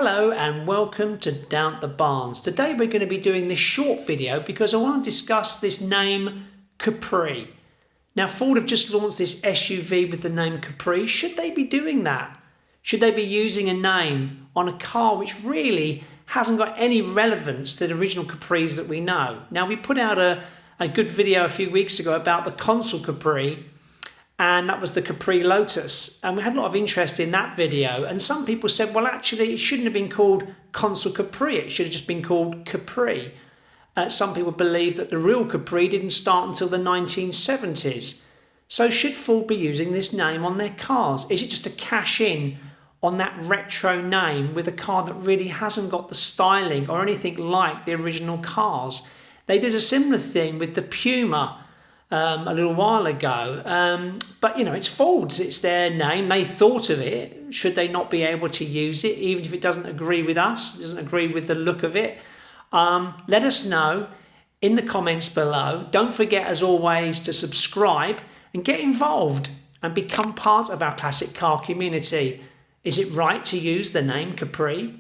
Hello and welcome to Down at the Barns. Today we're going to be doing this short video because I want to discuss this name Capri. Now Ford have just launched this SUV with the name Capri. Should they be doing that? Should they be using a name on a car which really hasn't got any relevance to the original Capris that we know? Now we put out a good video a few weeks ago about the Consul Capri, and that was the Capri Lotus, and we had a lot of interest in that video, and some people said, well, actually it shouldn't have been called Consul Capri, it should have just been called Capri. Some people believe that the real Capri didn't start until the 1970s. So should Ford be using this name on their cars? Is it just a cash in on that retro name with a car that really hasn't got the styling or anything like the original cars? They did a similar thing with the Puma a little while ago, but you know, it's Ford, it's their name, they thought of it. Should they not be able to use it even if it doesn't agree with us, doesn't agree with the look of it? Let us know in the comments below. Don't forget, as always, to subscribe and get involved and become part of our classic car community. Is it right to use the name Capri?